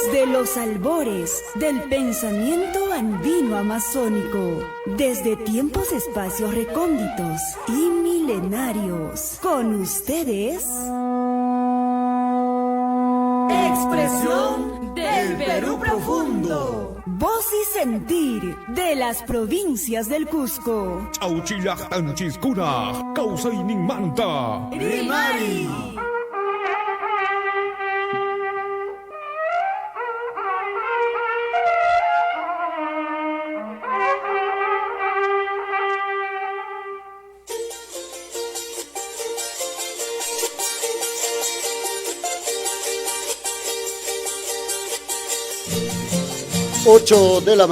Desde los albores del pensamiento andino amazónico, desde tiempos, espacios recónditos y milenarios, con ustedes, Expresión del Perú Profundo. Voz y sentir de las provincias del Cusco. Chauchilaj Tanchiscuna, Causainin Manta, Rimari. Ocho de la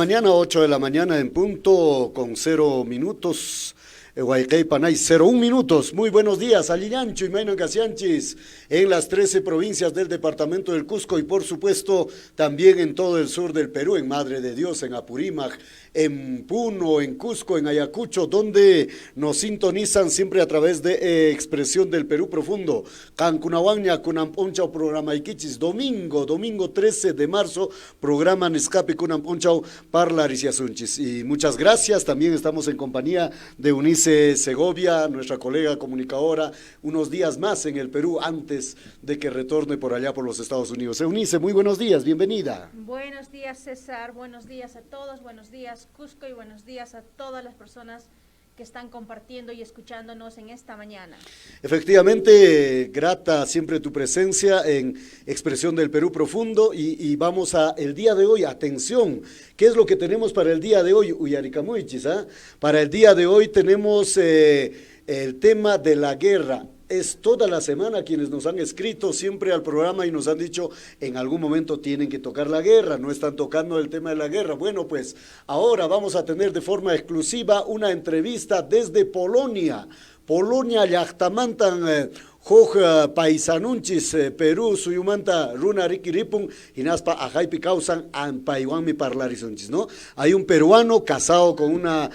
mañana en punto, con 0 minutos. Guaycay Panay, 01 minutos. Muy buenos días, Alillancho y Maino Casianchis, en las 13 provincias del departamento del Cusco y por supuesto también en todo el sur del Perú, en Madre de Dios, en Apurímac, en Puno, en Cusco, en Ayacucho, donde nos sintonizan siempre a través de Expresión del Perú Profundo. Cancunahuaña, Cunamponchao, programa Iquichis, domingo 13 de marzo, programa Nescape Cunamponchao, Parlaris y Asunchis. Y muchas gracias, también estamos en compañía de Eunice Segovia, nuestra colega comunicadora, unos días más en el Perú antes de que retorne por allá por los Estados Unidos. Eunice, muy buenos días, bienvenida. Buenos días, César, buenos días a todos, buenos días, Cusco, y buenos días a todas las personas que están compartiendo y escuchándonos en esta mañana. Efectivamente, grata siempre tu presencia en Expresión del Perú Profundo y vamos a el día de hoy, atención, ¿qué es lo que tenemos para el día de hoy? Uyaricamuichis, ¿ah? Para el día de hoy tenemos el tema de la guerra. Es toda la semana quienes nos han escrito siempre al programa y nos han dicho en algún momento tienen que tocar la guerra, no están tocando el tema de la guerra. Bueno, pues ahora vamos a tener de forma exclusiva una entrevista desde Polonia. Polonia, llaqtamantan Joj paisanunchis Perú suyumanta runa rikiripun hinaspa ajaipi causan ampaiwanmi parlarisunchis, ¿no? Hay un peruano casado con una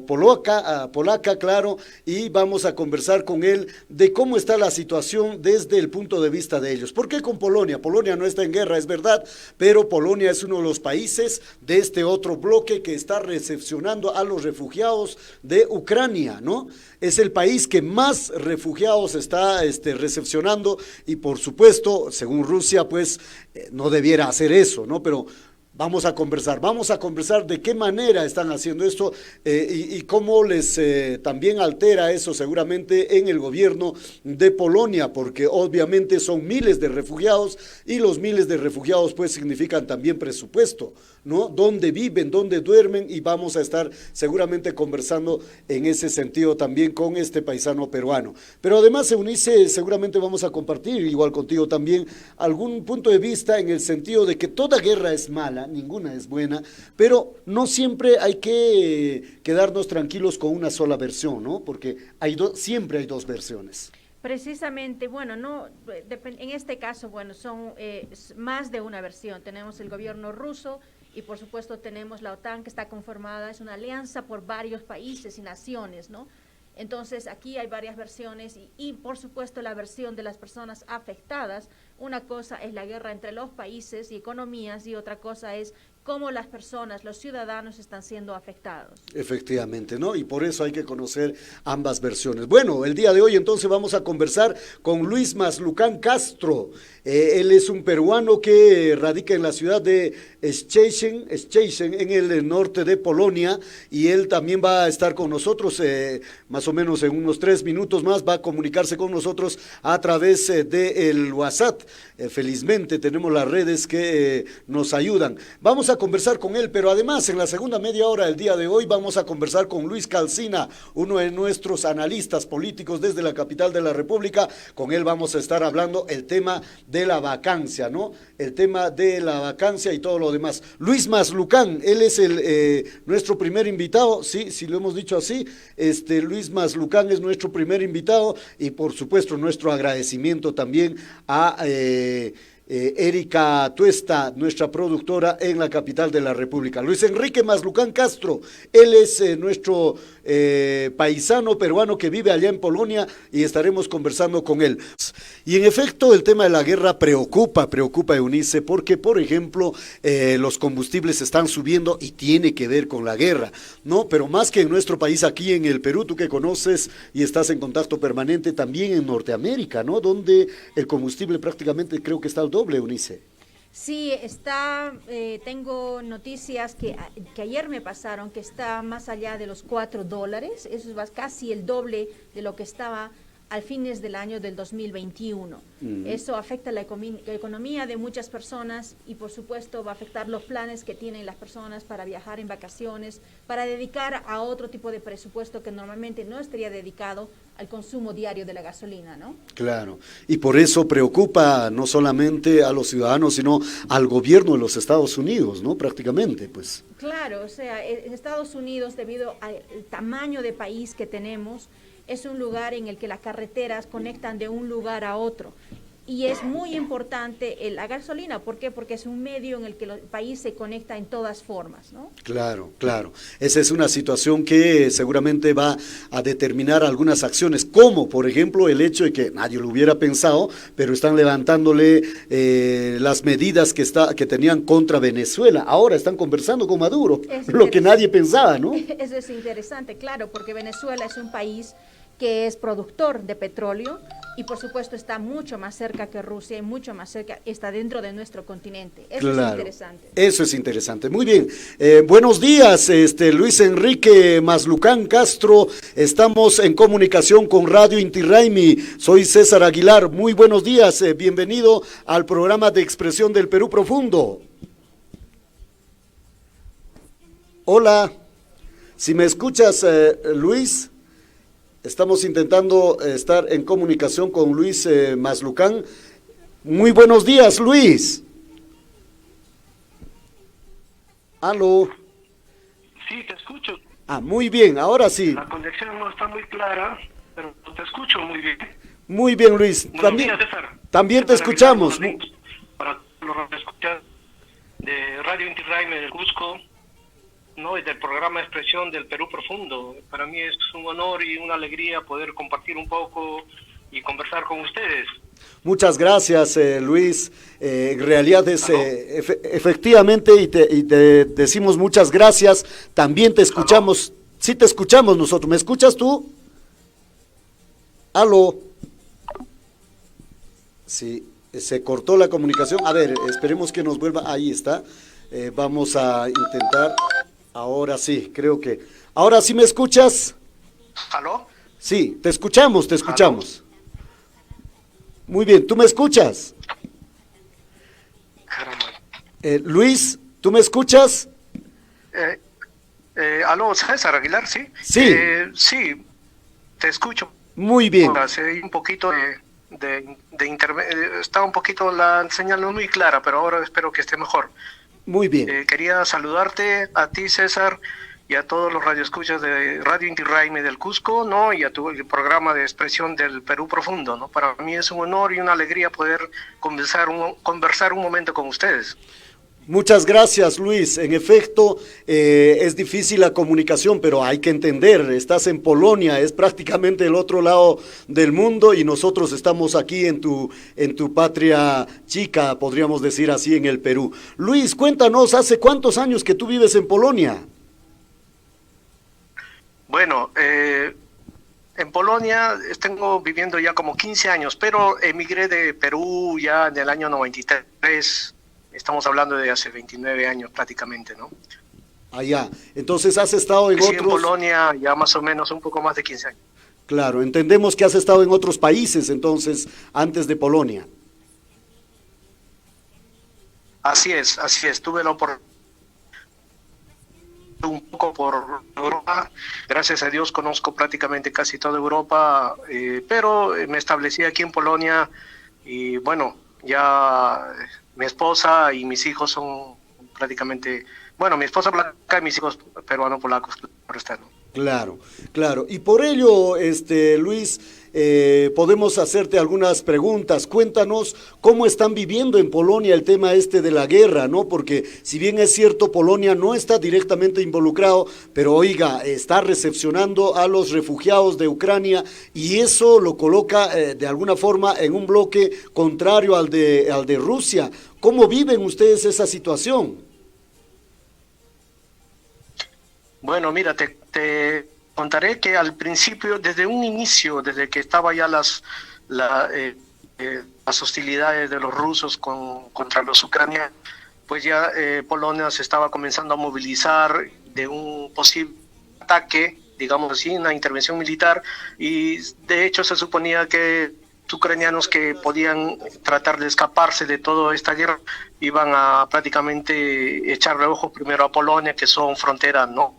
polaca, claro, y vamos a conversar con él de cómo está la situación desde el punto de vista de ellos. ¿Por qué con Polonia? Polonia no está en guerra, es verdad, pero Polonia es uno de los países de este otro bloque que está recepcionando a los refugiados de Ucrania, ¿no? Es el país que más refugiados está recepcionando y por supuesto, según Rusia, pues no debiera hacer eso, ¿no? Pero vamos a conversar de qué manera están haciendo esto y cómo les también altera eso seguramente en el gobierno de Polonia, porque obviamente son miles de refugiados y los miles de refugiados pues significan también presupuesto, ¿no? Dónde viven, dónde duermen y vamos a estar seguramente conversando en ese sentido también con este paisano peruano. Pero además, Eunice, seguramente vamos a compartir, igual contigo también, algún punto de vista en el sentido de que toda guerra es mala, ninguna es buena, pero no siempre hay que quedarnos tranquilos con una sola versión, ¿no? Porque siempre hay dos versiones. Precisamente, bueno, en este caso, bueno, son más de una versión. Tenemos el gobierno ruso y por supuesto tenemos la OTAN, que está conformada, es una alianza por varios países y naciones, ¿no? Entonces aquí hay varias versiones y por supuesto la versión de las personas afectadas. Una cosa es la guerra entre los países y economías y otra cosa es cómo las personas, los ciudadanos están siendo afectados. Efectivamente, ¿no? Y por eso hay que conocer ambas versiones. Bueno, el día de hoy entonces vamos a conversar con Luis Maslucán Castro. Él es un peruano que radica en la ciudad de Szczecin, en el norte de Polonia, y él también va a estar con nosotros, más o menos en unos 3 minutos más, va a comunicarse con nosotros a través del WhatsApp. Felizmente tenemos las redes que nos ayudan. Vamos a conversar con él, pero además en la segunda media hora del día de hoy vamos a conversar con Luis Calcina, uno de nuestros analistas políticos desde la capital de la República. Con él vamos a estar hablando el tema de la vacancia, ¿no? El tema de la vacancia y todo lo demás. Luis Maslucán, él es nuestro primer invitado, sí lo hemos dicho así, Luis Maslucán es nuestro primer invitado y por supuesto nuestro agradecimiento también a Erika Tuesta, nuestra productora en la capital de la República. Luis Enrique Maslucán Castro, él es nuestro paisano peruano que vive allá en Polonia y estaremos conversando con él. Y en efecto, el tema de la guerra preocupa a Eunice, porque, por ejemplo, los combustibles están subiendo y tiene que ver con la guerra, ¿no? Pero más que en nuestro país, aquí en el Perú, tú que conoces y estás en contacto permanente, también en Norteamérica, ¿no? Donde el combustible prácticamente creo que está al doble, Eunice. Sí, está, tengo noticias que ayer me pasaron que está más allá de los $4, eso es casi el doble de lo que estaba al fines del año del 2021. Eso afecta la economía de muchas personas y por supuesto va a afectar los planes que tienen las personas para viajar en vacaciones, para dedicar a otro tipo de presupuesto que normalmente no estaría dedicado al consumo diario de la gasolina, ¿no? Claro, y por eso preocupa no solamente a los ciudadanos, sino al gobierno de los Estados Unidos, ¿no? Prácticamente, pues. Claro, o sea, en Estados Unidos, debido al tamaño de país que tenemos, es un lugar en el que las carreteras conectan de un lugar a otro. Y es muy importante la gasolina. ¿Por qué? Porque es un medio en el que el país se conecta en todas formas, ¿no? Claro, claro. Esa es una situación que seguramente va a determinar algunas acciones, como por ejemplo el hecho de que nadie lo hubiera pensado, pero están levantándole las medidas que tenían contra Venezuela. Ahora están conversando con Maduro, lo que nadie pensaba, ¿no? Eso es interesante, claro, porque Venezuela es un país que es productor de petróleo y por supuesto está mucho más cerca que Rusia y mucho más cerca, está dentro de nuestro continente. Eso es interesante. Eso es interesante. Muy bien. Buenos días, Luis Enrique Maslucán Castro. Estamos en comunicación con Radio Inti Raymi. Soy César Aguilar. Muy buenos días. Bienvenido al programa de Expresión del Perú Profundo. Hola. Si me escuchas, Luis. Estamos intentando estar en comunicación con Luis Maslucán. Muy buenos días, Luis. ¿Aló? Sí, te escucho. Muy bien, ahora sí. La conexión no está muy clara, pero te escucho muy bien. Muy bien, Luis. Buenos días, César. También te escuchamos. Para los radioescuchas de Radio Inti Raymi del Cusco, ¿no? Y del programa Expresión del Perú Profundo. Para mí es un honor y una alegría poder compartir un poco y conversar con ustedes. Muchas gracias, Luis. En realidad es efectivamente y te decimos muchas gracias. También te escuchamos. ¿Aló? Sí, te escuchamos nosotros. ¿Me escuchas tú? ¿Aló? Sí, se cortó la comunicación. A ver, esperemos que nos vuelva. Ahí está. Vamos a intentar. Ahora sí, creo que... ¿Ahora sí me escuchas? ¿Aló? Sí, te escuchamos, te escuchamos. ¿Aló? Muy bien, ¿tú me escuchas? Luis, ¿tú me escuchas? ¿Aló, César Aguilar, sí? Sí. Sí, te escucho. Muy bien. Ahora, un poquito está un poquito la señal no muy clara, pero ahora espero que esté mejor. Muy bien. Quería saludarte a ti, César, y a todos los radioescuchas de Radio Inti Raymi del Cusco, ¿no? Y a el programa de Expresión del Perú Profundo, ¿no? Para mí es un honor y una alegría poder conversar un momento con ustedes. Muchas gracias, Luis. En efecto, es difícil la comunicación, pero hay que entender, estás en Polonia, es prácticamente el otro lado del mundo y nosotros estamos aquí en tu patria chica, podríamos decir así, en el Perú. Luis, cuéntanos, ¿hace cuántos años que tú vives en Polonia? Bueno, en Polonia tengo viviendo ya como 15 años, pero emigré de Perú ya en el año 93. Estamos hablando de hace 29 años prácticamente, ¿no? Allá. Entonces has estado en en Polonia ya más o menos un poco más de 15 años. Claro, entendemos que has estado en otros países entonces, antes de Polonia. Así es. Tuve la oportunidad un poco por Europa. Gracias a Dios conozco prácticamente casi toda Europa, pero me establecí aquí en Polonia y bueno, ya... Mi esposa y mis hijos son prácticamente, bueno, mi esposa blanca y mis hijos peruanos polacos por estar. Claro, claro. Y por ello, Luis, podemos hacerte algunas preguntas. Cuéntanos cómo están viviendo en Polonia el tema este de la guerra, ¿no? Porque si bien es cierto, Polonia no está directamente involucrado, pero oiga, está recepcionando a los refugiados de Ucrania y eso lo coloca de alguna forma en un bloque contrario al de Rusia. ¿Cómo viven ustedes esa situación? Bueno, mira, te contaré que al principio, desde un inicio, desde que estaba ya las hostilidades de los rusos contra los ucranianos, pues ya Polonia se estaba comenzando a movilizar de un posible ataque, digamos así, una intervención militar, y de hecho se suponía que ucranianos que podían tratar de escaparse de toda esta guerra iban a prácticamente echarle ojos primero a Polonia, que son fronteras, ¿no?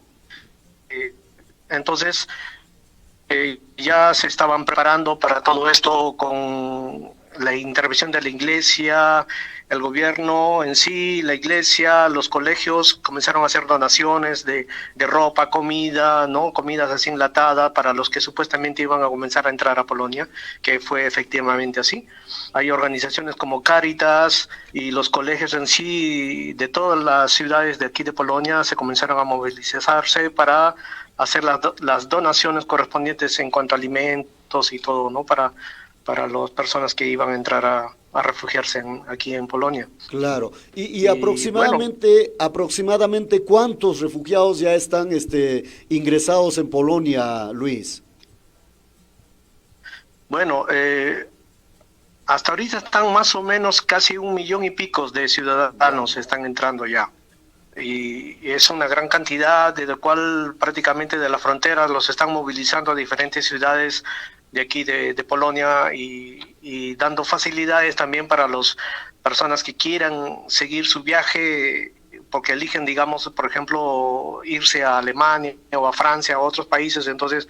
Entonces ya se estaban preparando para todo esto con la intervención de la iglesia, el gobierno en sí, la iglesia, los colegios comenzaron a hacer donaciones de ropa, comida, ¿no? Comidas así enlatadas para los que supuestamente iban a comenzar a entrar a Polonia, que fue efectivamente así. Hay organizaciones como Cáritas y los colegios en sí de todas las ciudades de aquí de Polonia se comenzaron a movilizarse para hacer las donaciones correspondientes en cuanto a alimentos y todo, ¿no? Para las personas que iban a entrar a refugiarse aquí en Polonia. Claro. Y aproximadamente, bueno, aproximadamente ¿cuántos refugiados ya están ingresados en Polonia, Luis? Bueno, hasta ahorita están más o menos casi 1,000,000 y pico de ciudadanos están entrando ya. Y es una gran cantidad, de la cual prácticamente de las fronteras los están movilizando a diferentes ciudades de aquí de Polonia y dando facilidades también para las personas que quieran seguir su viaje, porque eligen, digamos, por ejemplo, irse a Alemania o a Francia o a otros países. Entonces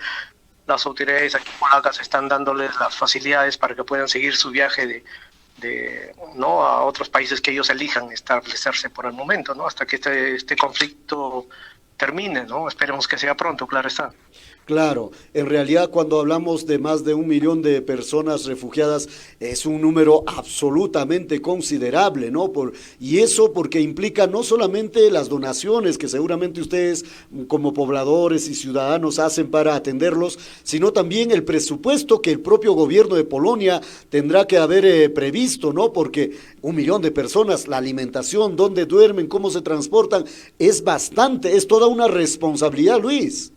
las autoridades aquí polacas están dándoles las facilidades para que puedan seguir su viaje no a otros países que ellos elijan establecerse por el momento, ¿no? Hasta que este conflicto termine, ¿no? Esperemos que sea pronto, claro está. Claro, en realidad cuando hablamos de más de 1,000,000 de personas refugiadas es un número absolutamente considerable, ¿no? Y eso porque implica no solamente las donaciones que seguramente ustedes como pobladores y ciudadanos hacen para atenderlos, sino también el presupuesto que el propio gobierno de Polonia tendrá que haber previsto, ¿no? Porque 1,000,000 de personas, la alimentación, dónde duermen, cómo se transportan, es bastante, es toda una responsabilidad, Luis.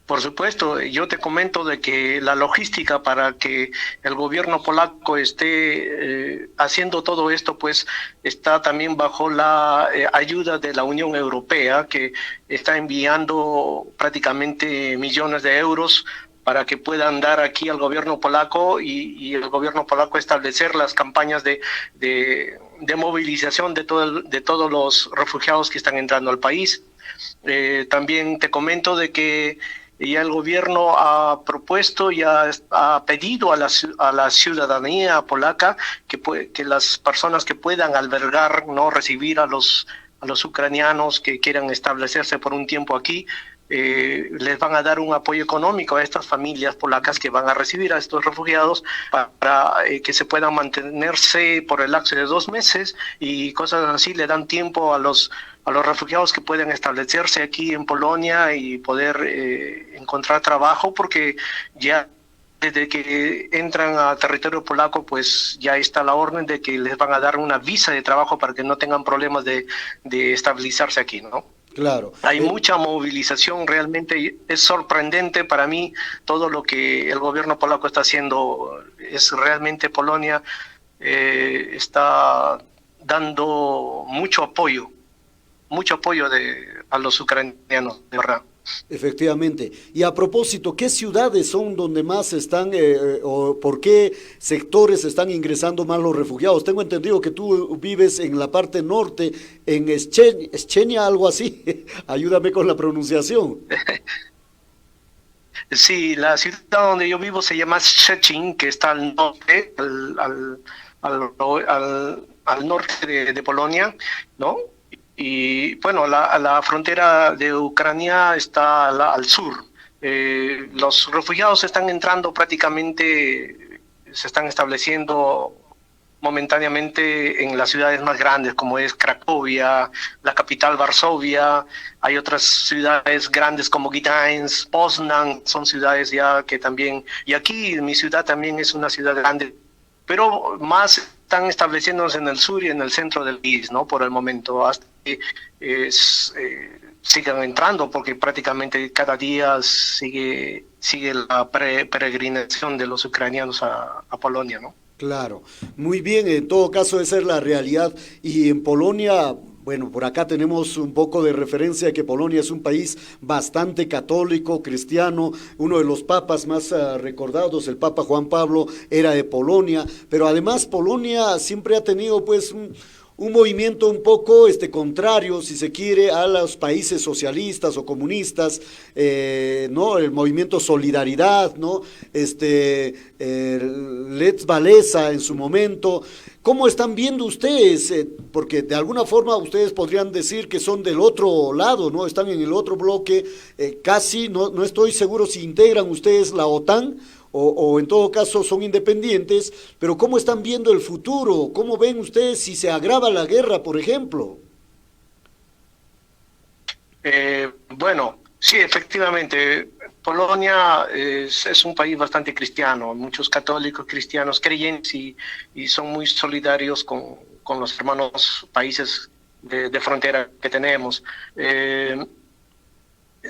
Por supuesto, yo te comento de que la logística para que el gobierno polaco esté haciendo todo esto, pues está también bajo la ayuda de la Unión Europea, que está enviando prácticamente millones de euros para que puedan dar aquí al gobierno polaco y el gobierno polaco establecer las campañas de movilización de todos los refugiados que están entrando al país. También te comento de que ya el gobierno ha propuesto, ya ha pedido a la ciudadanía polaca que las personas que puedan albergar, no recibir a los ucranianos que quieran establecerse por un tiempo aquí, les van a dar un apoyo económico a estas familias polacas que van a recibir a estos refugiados para que se puedan mantenerse por el lapso de 2 meses y cosas así. Le dan tiempo a los refugiados que pueden establecerse aquí en Polonia y poder encontrar trabajo, porque ya desde que entran a territorio polaco, pues ya está la orden de que les van a dar una visa de trabajo para que no tengan problemas de estabilizarse aquí, ¿no? Claro. Hay mucha movilización, realmente es sorprendente para mí todo lo que el gobierno polaco está haciendo. Es realmente Polonia está dando mucho apoyo a los ucranianos, de verdad. Efectivamente. Y a propósito, ¿qué ciudades son donde más están o por qué sectores están ingresando más los refugiados? Tengo entendido que tú vives en la parte norte, en Szczecin, algo así. Ayúdame con la pronunciación. Sí, la ciudad donde yo vivo se llama Szczecin, que está al norte, al norte de Polonia, ¿no? Y bueno, la frontera de Ucrania está al sur, Los refugiados están entrando prácticamente, se están estableciendo momentáneamente en las ciudades más grandes, como es Cracovia, la capital Varsovia. Hay otras ciudades grandes como Gdańsk, Poznan, son ciudades ya que también, y aquí mi ciudad también es una ciudad grande, pero más están estableciéndose en el sur y en el centro del país, ¿no? Por el momento, hasta que sigan entrando, porque prácticamente cada día sigue la peregrinación de los ucranianos a Polonia, ¿no? Claro, muy bien, en todo caso esa es la realidad. Y en Polonia, bueno, por acá tenemos un poco de referencia que Polonia es un país bastante católico, cristiano. Uno de los papas más recordados, el Papa Juan Pablo, era de Polonia, pero además Polonia siempre ha tenido pues un movimiento un poco contrario, si se quiere, a los países socialistas o comunistas, ¿no? El movimiento Solidaridad, ¿no? Lech Walesa en su momento. ¿Cómo están viendo ustedes? Porque de alguna forma ustedes podrían decir que son del otro lado, ¿no? Están en el otro bloque, casi, no estoy seguro si integran ustedes la OTAN, o en todo caso son independientes, pero ¿cómo están viendo el futuro? ¿Cómo ven ustedes si se agrava la guerra, por ejemplo? Bueno, sí, efectivamente, Polonia es un país bastante cristiano, muchos católicos cristianos creyentes y son muy solidarios con los hermanos países de frontera que tenemos.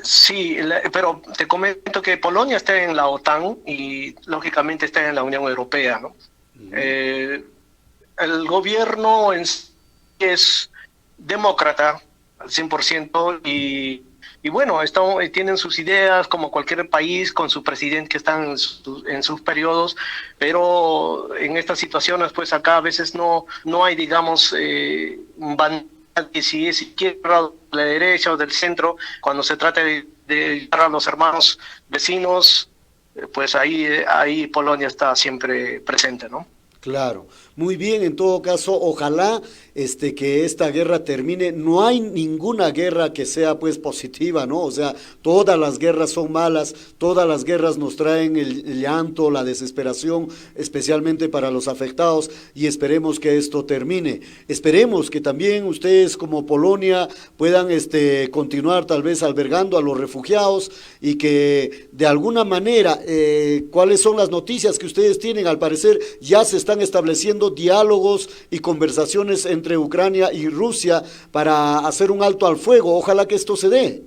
Sí, pero te comento que Polonia está en la OTAN y lógicamente está en la Unión Europea, ¿no? El gobierno es demócrata al 100% y bueno, tienen sus ideas como cualquier país con su presidente que están en sus periodos, pero en estas situaciones pues acá a veces no hay, digamos, que si es izquierda, de la derecha o del centro, cuando se trata de ayudar a los hermanos vecinos, pues ahí Polonia está siempre presente, ¿no? Claro, muy bien, en todo caso, ojalá que esta guerra termine. No hay ninguna guerra que sea pues positiva, ¿no? O sea, todas las guerras son malas, todas las guerras nos traen el llanto, la desesperación, especialmente para los afectados, y esperemos que esto termine. Esperemos que también ustedes como Polonia puedan continuar tal vez albergando a los refugiados y que de alguna manera, ¿cuáles son las noticias que ustedes tienen? Al parecer ya se están estableciendo diálogos y conversaciones entre Ucrania y Rusia para hacer un alto al fuego. Ojalá que esto se dé.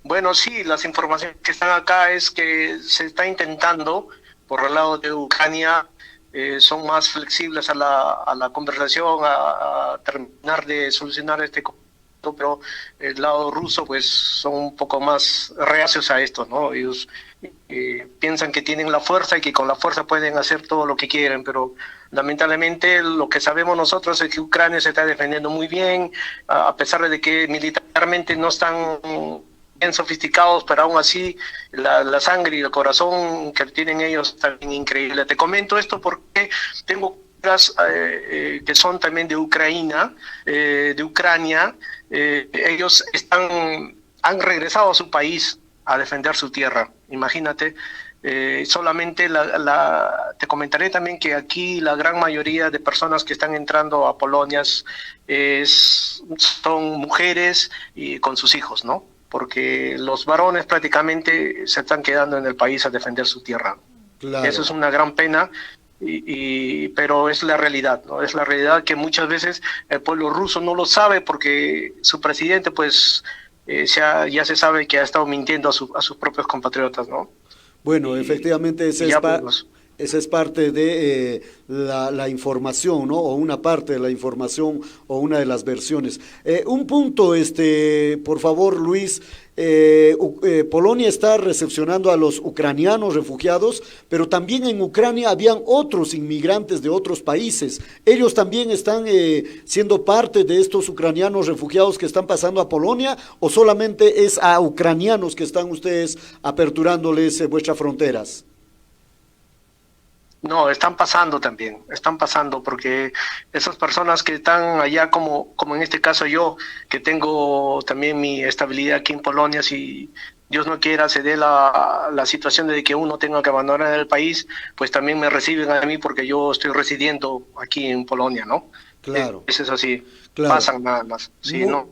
Bueno, sí, las informaciones que están acá es que se está intentando, por el lado de Ucrania, son más flexibles a la conversación, a terminar de solucionar este conflicto, pero el lado ruso pues son un poco más reacios a esto, ¿no? Ellos piensan que tienen la fuerza y que con la fuerza pueden hacer todo lo que quieren, pero lamentablemente lo que sabemos nosotros es que Ucrania se está defendiendo muy bien, a pesar de que militarmente no están bien sofisticados, pero aún así la sangre y el corazón que tienen ellos está bien increíble. Te comento esto porque tengo que son también de Ucrania, ellos han regresado a su país a defender su tierra, imagínate. Solamente te comentaré también que aquí la gran mayoría de personas que están entrando a Polonia son mujeres y con sus hijos, ¿no? Porque los varones prácticamente se están quedando en el país a defender su tierra. Claro. Eso es una gran pena. Pero es la realidad, ¿no? Es la realidad que muchas veces el pueblo ruso no lo sabe porque su presidente pues ya se sabe que ha estado mintiendo a sus propios compatriotas, ¿no? Bueno, efectivamente esa es parte de la información, ¿no? O una parte de la información o una de las versiones. Un punto, por favor, Luis. Polonia está recepcionando a los ucranianos refugiados, pero también en Ucrania habían otros inmigrantes de otros países. ¿Ellos también están siendo parte de estos ucranianos refugiados que están pasando a Polonia, o solamente es a ucranianos que están ustedes aperturándoles vuestras fronteras? No, están pasando porque esas personas que están allá, como en este caso yo, que tengo también mi estabilidad aquí en Polonia, si Dios no quiera se dé la situación de que uno tenga que abandonar el país, pues también me reciben a mí porque yo estoy residiendo aquí en Polonia, ¿no? Claro. Eso es así, Claro. pasan nada más. Sí, no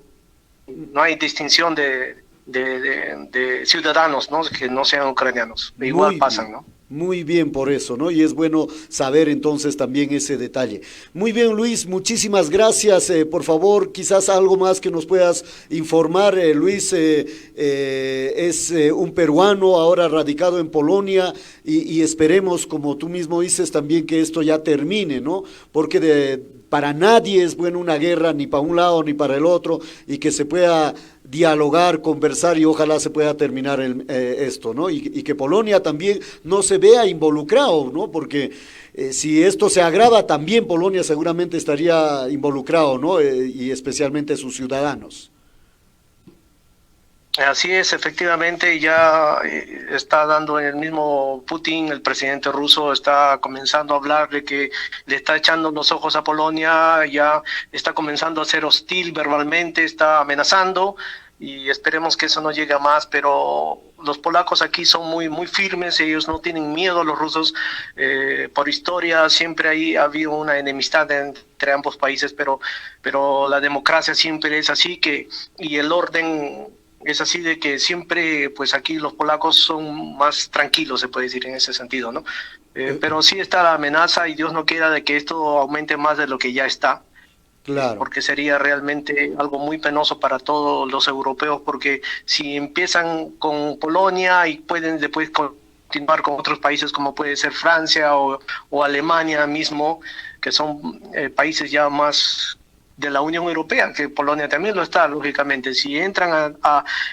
hay distinción de ciudadanos, ¿no? Que no sean ucranianos, igual Muy pasan, bien. ¿no? Muy bien por eso, ¿no? Y es bueno saber entonces también ese detalle. Muy bien, Luis, muchísimas gracias. Por favor, quizás algo más que nos puedas informar. Luis es un peruano ahora radicado en Polonia y esperemos, como tú mismo dices, también que esto ya termine, ¿no? Porque para nadie es bueno una guerra, ni para un lado ni para el otro, y que se pueda dialogar, conversar y ojalá se pueda terminar esto, ¿no? Y que Polonia también no se vea involucrado, ¿no? Porque si esto se agrava, también Polonia seguramente estaría involucrado, ¿no? Y especialmente sus ciudadanos. Así es, efectivamente, ya está dando en el mismo Putin, el presidente ruso, está comenzando a hablar de que le está echando los ojos a Polonia, ya está comenzando a ser hostil verbalmente, está amenazando y esperemos que eso no llegue a más, pero los polacos aquí son muy firmes, ellos no tienen miedo a los rusos, por historia siempre ha habido una enemistad entre ambos países, pero la democracia siempre es así y el orden es así de que siempre, pues aquí los polacos son más tranquilos, se puede decir en ese sentido, ¿no? Pero sí está la amenaza y Dios no quiera de que esto aumente más de lo que ya está. Claro. Porque sería realmente algo muy penoso para todos los europeos, porque si empiezan con Polonia y pueden después continuar con otros países como puede ser Francia o Alemania mismo, que son países ya más de la Unión Europea, que Polonia también lo está, lógicamente. Si entran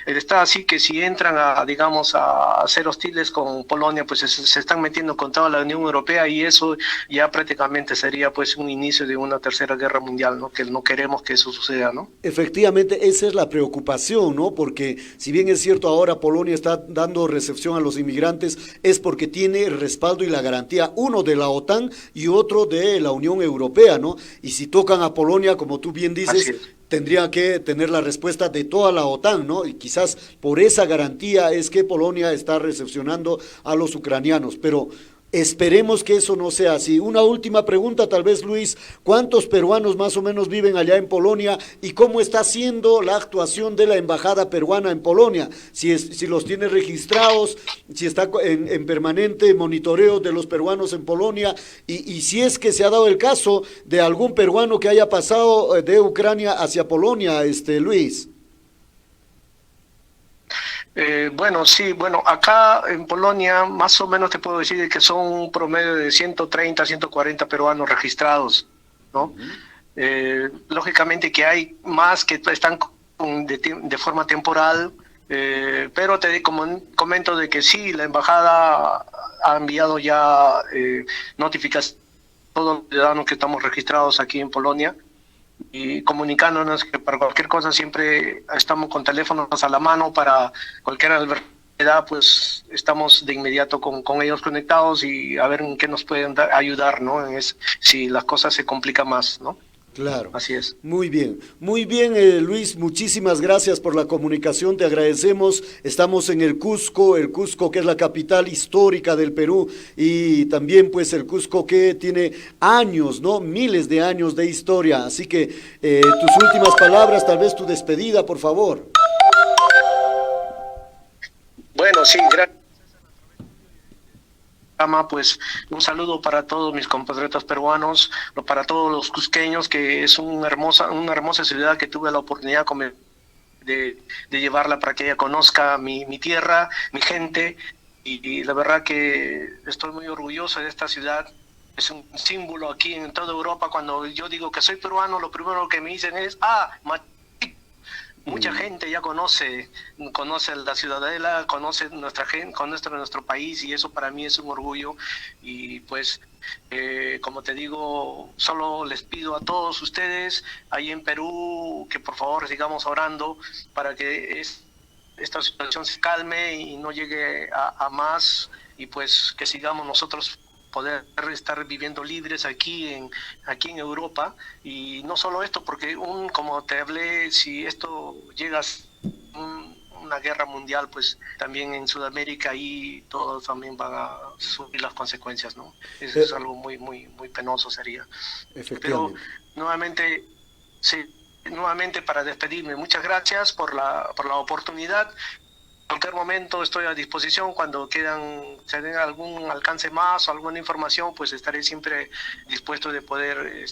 está así que si entran digamos, a ser hostiles con Polonia, pues se están metiendo con toda la Unión Europea y eso ya prácticamente sería pues un inicio de una tercera guerra mundial, ¿no? Que no queremos que eso suceda, ¿no? Efectivamente, esa es la preocupación, ¿no? Porque si bien es cierto ahora Polonia está dando recepción a los inmigrantes, es porque tiene el respaldo y la garantía, uno de la OTAN y otro de la Unión Europea, ¿no? Y si tocan a Polonia, como tú bien dices, tendría que tener la respuesta de toda la OTAN, ¿no? Y quizás por esa garantía es que Polonia está recepcionando a los ucranianos, pero esperemos que eso no sea así. Una última pregunta, tal vez, Luis, ¿cuántos peruanos más o menos viven allá en Polonia y cómo está siendo la actuación de la embajada peruana en Polonia? Si los tiene registrados, si está en permanente monitoreo de los peruanos en Polonia y si es que se ha dado el caso de algún peruano que haya pasado de Ucrania hacia Polonia, Luis. Bueno, acá en Polonia más o menos te puedo decir que son un promedio de 130, 140 peruanos registrados, ¿no? Lógicamente que hay más que están de forma temporal, pero comento de que sí, la embajada ha enviado ya notificaciones a todos los ciudadanos que estamos registrados aquí en Polonia, y comunicándonos que para cualquier cosa siempre estamos con teléfonos a la mano para cualquier adversidad, pues estamos de inmediato con ellos conectados y a ver en qué nos pueden ayudar, ¿no? Si las cosas se complican más, ¿no? Claro. Así es. Muy bien, Luis, muchísimas gracias por la comunicación, te agradecemos. Estamos en el Cusco que es la capital histórica del Perú y también pues el Cusco que tiene años, ¿no? Miles de años de historia, así que tus últimas palabras, tal vez tu despedida, por favor. Bueno, sí, gracias. Pues un saludo para todos mis compatriotas peruanos, para todos los cusqueños, que es una hermosa ciudad que tuve la oportunidad de llevarla para que ella conozca mi tierra, mi gente, y la verdad que estoy muy orgulloso de esta ciudad. Es un símbolo aquí en toda Europa. Cuando yo digo que soy peruano, lo primero que me dicen es mucha gente ya conoce la ciudadela, conoce nuestra gente, conoce nuestro país, y eso para mí es un orgullo. Y pues, como te digo, solo les pido a todos ustedes ahí en Perú que por favor sigamos orando para que esta situación se calme y no llegue a más, y pues que sigamos nosotros poder estar viviendo libres aquí en Europa. Y no solo esto, porque como te hablé, si esto llega a una guerra mundial, pues también en Sudamérica ahí todos también van a sufrir las consecuencias, ¿no? Eso es algo muy, muy, muy penoso sería. Pero nuevamente, sí, nuevamente para despedirme, muchas gracias por la oportunidad. En cualquier momento estoy a disposición. Cuando se den algún alcance más o alguna información, pues estaré siempre dispuesto de poder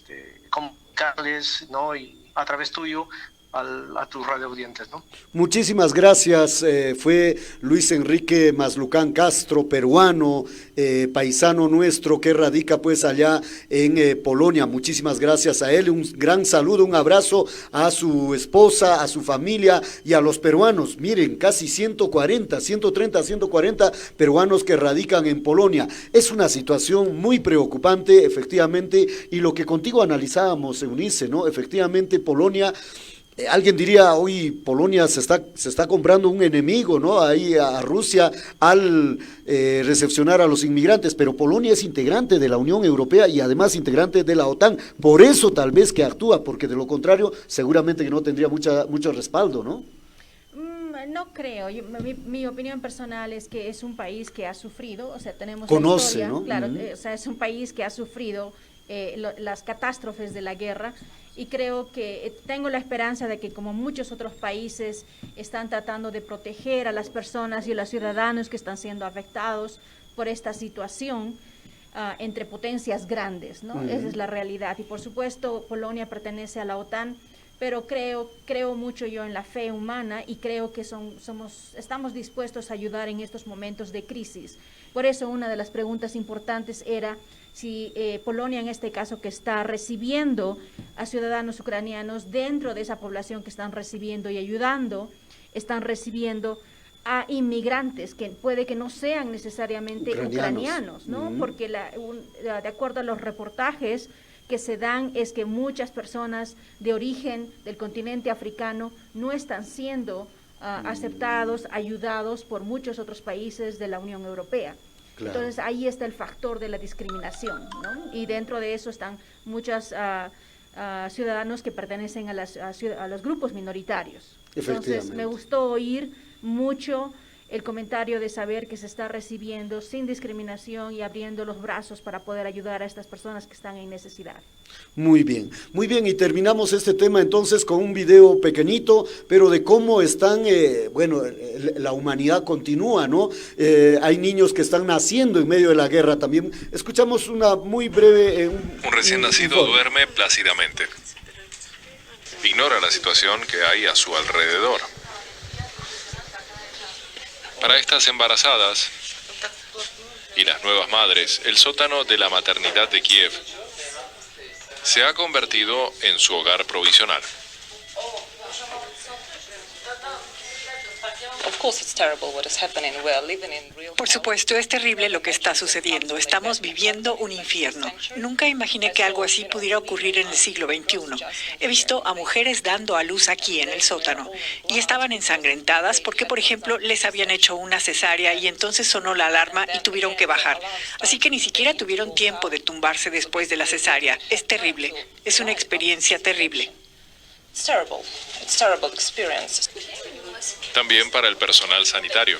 comunicarles, ¿no? Y a través tuyo a tus radioaudientes, ¿no? Muchísimas gracias. Fue Luis Enrique Maslucán Castro, peruano, paisano nuestro que radica pues allá en Polonia. Muchísimas gracias a él. Un gran saludo, un abrazo a su esposa, a su familia y a los peruanos. Miren, casi 130, 140 peruanos que radican en Polonia. Es una situación muy preocupante, efectivamente, y lo que contigo analizábamos, Eunice, ¿no? Efectivamente, Polonia... Alguien diría, hoy Polonia se está comprando un enemigo, ¿no? Ahí a Rusia al recepcionar a los inmigrantes, pero Polonia es integrante de la Unión Europea y además integrante de la OTAN. Por eso tal vez que actúa, porque de lo contrario seguramente que no tendría mucho respaldo, ¿no? No creo. Mi opinión personal es que es un país que ha sufrido, o sea, tenemos conoce, la historia, ¿no? Claro, o sea, es un país que ha sufrido las catástrofes de la guerra. Y creo que tengo la esperanza de que, como muchos otros países están tratando de proteger a las personas y a los ciudadanos que están siendo afectados por esta situación entre potencias grandes, ¿no? Esa es la realidad. Y por supuesto, Polonia pertenece a la OTAN, pero creo mucho yo en la fe humana y creo que estamos dispuestos a ayudar en estos momentos de crisis. Por eso una de las preguntas importantes era si Polonia, en este caso, que está recibiendo a ciudadanos ucranianos, dentro de esa población que están recibiendo y ayudando, están recibiendo a inmigrantes que puede que no sean necesariamente ucranianos, ¿no? Porque de acuerdo a los reportajes que se dan, es que muchas personas de origen del continente africano no están siendo aceptados, ayudados por muchos otros países de la Unión Europea. Claro. Entonces ahí está el factor de la discriminación, ¿no? Y dentro de eso están muchos ciudadanos que pertenecen a los grupos minoritarios. Entonces me gustó oír mucho el comentario de saber que se está recibiendo sin discriminación y abriendo los brazos para poder ayudar a estas personas que están en necesidad. Muy bien, y terminamos este tema entonces con un video pequeñito, pero de cómo están, la humanidad continúa, ¿no? Hay niños que están naciendo en medio de la guerra también. Escuchamos una muy breve... Un recién nacido duerme plácidamente. Ignora la situación que hay a su alrededor. Para estas embarazadas y las nuevas madres, el sótano de la maternidad de Kiev se ha convertido en su hogar provisional. Por supuesto, es terrible lo que está sucediendo. Estamos viviendo un infierno. Nunca imaginé que algo así pudiera ocurrir en el siglo XXI. He visto a mujeres dando a luz aquí en el sótano y estaban ensangrentadas porque, por ejemplo, les habían hecho una cesárea y entonces sonó la alarma y tuvieron que bajar. Así que ni siquiera tuvieron tiempo de tumbarse después de la cesárea. Es terrible. Es una experiencia terrible. También para el personal sanitario.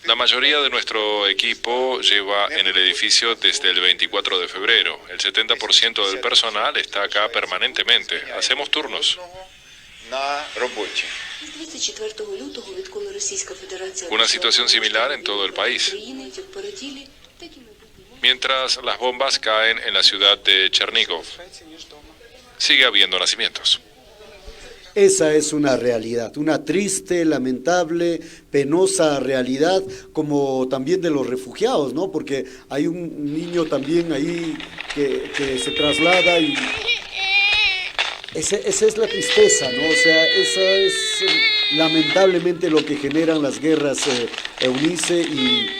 La mayoría de nuestro equipo lleva en el edificio desde el 24 de febrero. El 70% del personal está acá permanentemente. Hacemos turnos. Una situación similar en todo el país. Mientras las bombas caen en la ciudad de Chernigov, sigue habiendo nacimientos. Esa es una realidad, una triste, lamentable, penosa realidad, como también de los refugiados, ¿no? Porque hay un niño también ahí que se traslada y esa es la tristeza, ¿no? O sea, esa es lamentablemente lo que generan las guerras, Eunice, y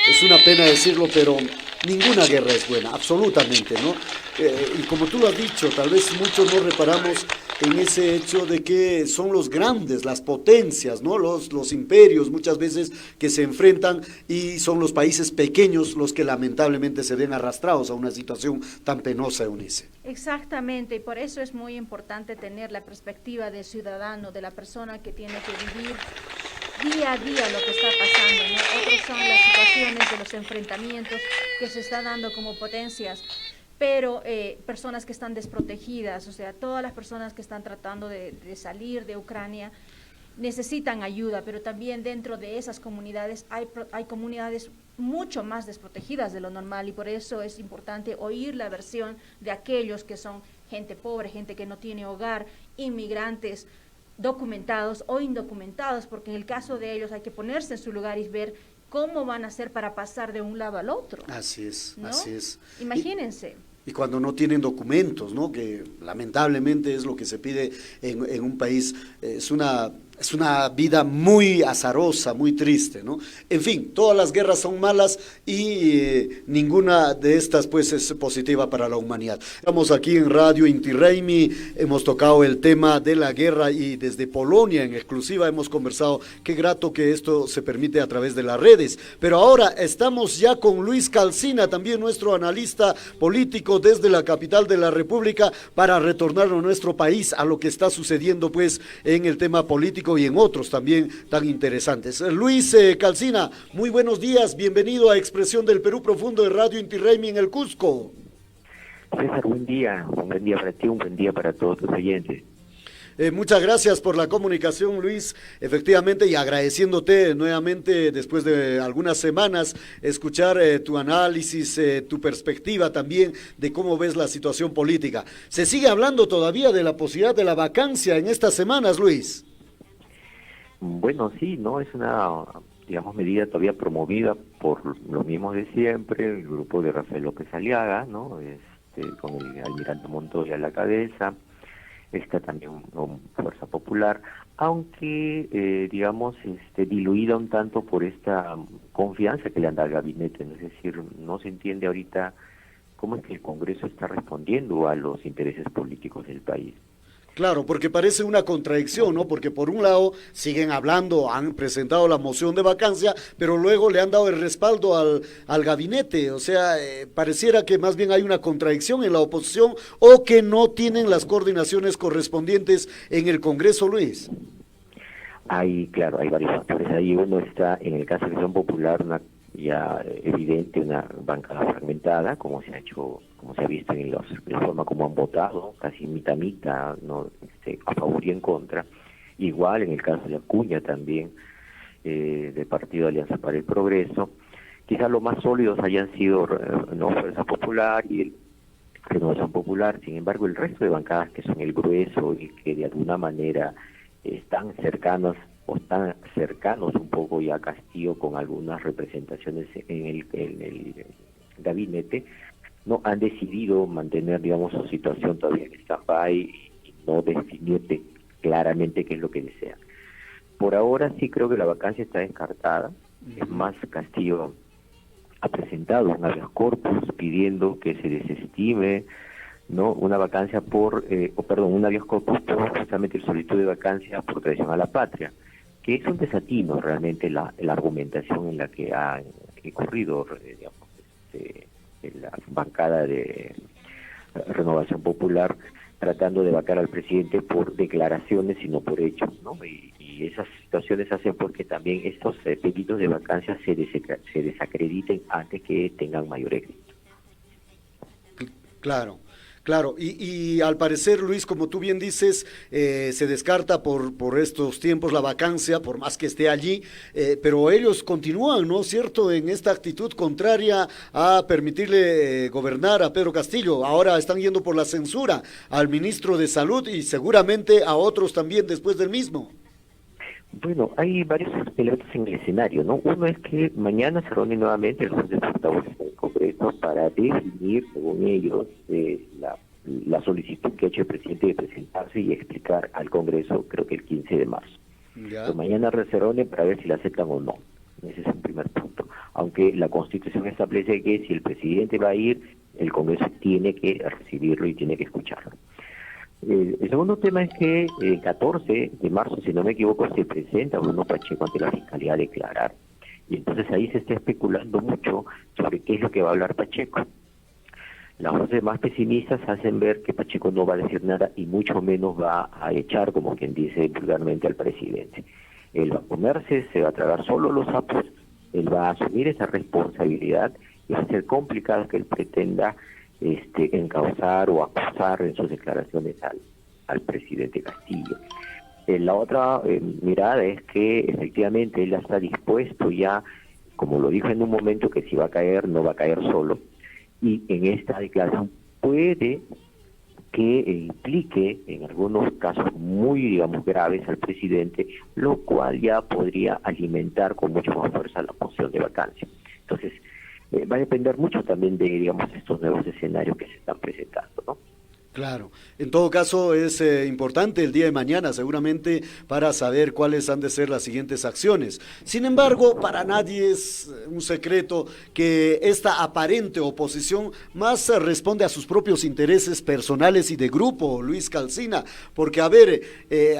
es una pena decirlo, pero ninguna guerra es buena, absolutamente, ¿no? Y como tú lo has dicho, tal vez muchos no reparamos en ese hecho de que son los grandes, las potencias, ¿no? Los imperios muchas veces que se enfrentan y son los países pequeños los que lamentablemente se ven arrastrados a una situación tan penosa, Eunice. Exactamente, y por eso es muy importante tener la perspectiva de ciudadano, de la persona que tiene que vivir día a día lo que está pasando, ¿no? Otros son las situaciones de los enfrentamientos que se está dando como potencias, pero personas que están desprotegidas, o sea, todas las personas que están tratando de salir de Ucrania necesitan ayuda, pero también dentro de esas comunidades hay comunidades mucho más desprotegidas de lo normal, y por eso es importante oír la versión de aquellos que son gente pobre, gente que no tiene hogar, inmigrantes documentados o indocumentados, porque en el caso de ellos hay que ponerse en su lugar y ver cómo van a hacer para pasar de un lado al otro. Así es, ¿no? así es. Imagínense. Y cuando no tienen documentos, ¿no? Que lamentablemente es lo que se pide en un país, es una vida muy azarosa, muy triste, ¿no? En fin, todas las guerras son malas y ninguna de estas pues es positiva para la humanidad. Estamos aquí en Radio Inti Raymi, hemos tocado el tema de la guerra y desde Polonia en exclusiva hemos conversado. Qué grato que esto se permite a través de las redes. Pero ahora estamos ya con Luis Calcina, también nuestro analista político desde la capital de la República, para retornar a nuestro país, a lo que está sucediendo pues en el tema político y en otros también tan interesantes. Luis Calcina, muy buenos días, bienvenido a Expresión del Perú Profundo de Radio Inti Raymi en el Cusco. César, un buen día para ti, un buen día para todos tus oyentes. Muchas gracias por la comunicación, Luis, efectivamente, y agradeciéndote nuevamente después de algunas semanas escuchar tu análisis, tu perspectiva también de cómo ves la situación política. ¿Se sigue hablando todavía de la posibilidad de la vacancia en estas semanas, Luis? Bueno, sí, ¿no? Es una, digamos, medida todavía promovida por los mismos de siempre, el grupo de Rafael López Aliaga, ¿no? Con el almirante Montoya a la cabeza. Está también Fuerza Popular, aunque, digamos, diluida un tanto por esta confianza que le anda al gabinete, ¿no? Es decir, no se entiende ahorita cómo es que el Congreso está respondiendo a los intereses políticos del país. Claro, porque parece una contradicción, ¿no? Porque por un lado siguen hablando, han presentado la moción de vacancia, pero luego le han dado el respaldo al gabinete. O sea, pareciera que más bien hay una contradicción en la oposición o que no tienen las coordinaciones correspondientes en el Congreso, Luis. Claro, hay varios factores. Ahí uno está, en el caso de Acción Popular, una ya evidente, una bancada fragmentada, como se ha visto en la forma como han votado, casi mitad, ¿no? A favor y en contra. Igual en el caso de Acuña también, del Partido Alianza para el Progreso. Quizás los más sólidos hayan sido no Fuerza Popular y Renovación Popular. Sin embargo, el resto de bancadas que son el grueso y que de alguna manera están cercanos un poco ya a Castillo, con algunas representaciones en el gabinete, no han decidido mantener, digamos, su situación todavía en stand-by y no definirte claramente qué es lo que desean. Por ahora sí creo que la vacancia está descartada. Es más, Castillo ha presentado un habeas corpus pidiendo que se desestime, ¿no? Una vacancia un habeas corpus por justamente el solicitud de vacancia por traición a la patria, que es un desatino realmente la argumentación en la que ha incurrido, digamos, la bancada de Renovación Popular, tratando de vacar al presidente por declaraciones y no por hechos, ¿no? Y esas situaciones hacen porque también estos pedidos de vacancia se desacrediten antes que tengan mayor éxito. Claro. Claro, y al parecer, Luis, como tú bien dices, se descarta por estos tiempos la vacancia, por más que esté allí, pero ellos continúan, ¿no? ¿Cierto? En esta actitud contraria a permitirle gobernar a Pedro Castillo. Ahora están yendo por la censura al ministro de Salud y seguramente a otros también después del mismo. Bueno, hay varios elementos en el escenario, ¿no? Uno es que mañana se reúne nuevamente los portavoces del Congreso para definir, según ellos, la solicitud que ha hecho el presidente de presentarse y explicar al Congreso, creo que el 15 de marzo. Entonces, mañana se reúne para ver si la aceptan o no. Ese es un primer punto. aunque la Constitución establece que si el presidente va a ir, el Congreso tiene que recibirlo y tiene que escucharlo. El segundo tema es que el 14 de marzo, si no me equivoco, se presenta Bruno Pacheco ante la Fiscalía a declarar. Y entonces ahí se está especulando mucho sobre qué es lo que va a hablar Pacheco. Las voces más pesimistas hacen ver que Pacheco no va a decir nada y mucho menos va a echar, como quien dice vulgarmente, al presidente. Él va a comerse, se va a tragar solo los sapos, él va a asumir esa responsabilidad y va a ser complicado que él pretenda encauzar o acusar en sus declaraciones al presidente Castillo. La otra mirada es que efectivamente él ya está dispuesto ya, como lo dijo en un momento, que si va a caer, no va a caer solo. Y en esta declaración puede que implique en algunos casos muy, digamos, graves al presidente, lo cual ya podría alimentar con mucha más fuerza la moción de vacancia. Entonces, va a depender mucho también de, digamos, estos nuevos escenarios que se están presentando, ¿no? Claro, en todo caso es importante el día de mañana seguramente para saber cuáles han de ser las siguientes acciones. Sin embargo, para nadie es un secreto que esta aparente oposición más responde a sus propios intereses personales y de grupo, Luis Calcina, porque a ver,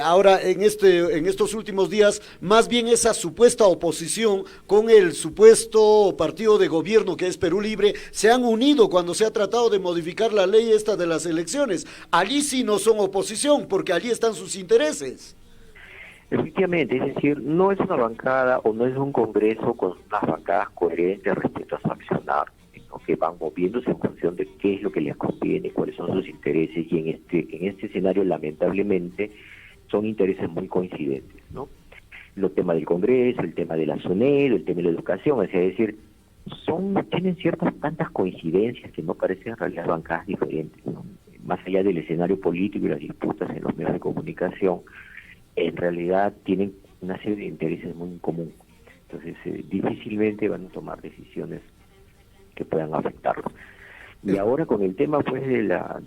ahora en estos últimos días, más bien esa supuesta oposición con el supuesto partido de gobierno que es Perú Libre, se han unido cuando se ha tratado de modificar la ley esta de las elecciones. Allí sí no son oposición, porque allí están sus intereses. Efectivamente, es decir, no es una bancada o no es un congreso con unas bancadas coherentes respecto a su accionar, sino que van moviéndose en función de qué es lo que les conviene, cuáles son sus intereses, y en este escenario, lamentablemente, son intereses muy coincidentes, ¿no? Los temas del Congreso, el tema de la SUNED, el tema de la educación, es decir, tienen ciertas tantas coincidencias que no parecen en realidad bancadas diferentes, ¿no? Más allá del escenario político y las disputas en los medios de comunicación, en realidad tienen una serie de intereses muy en común. Entonces, difícilmente van a tomar decisiones que puedan afectarlos. Y ahora con el tema pues de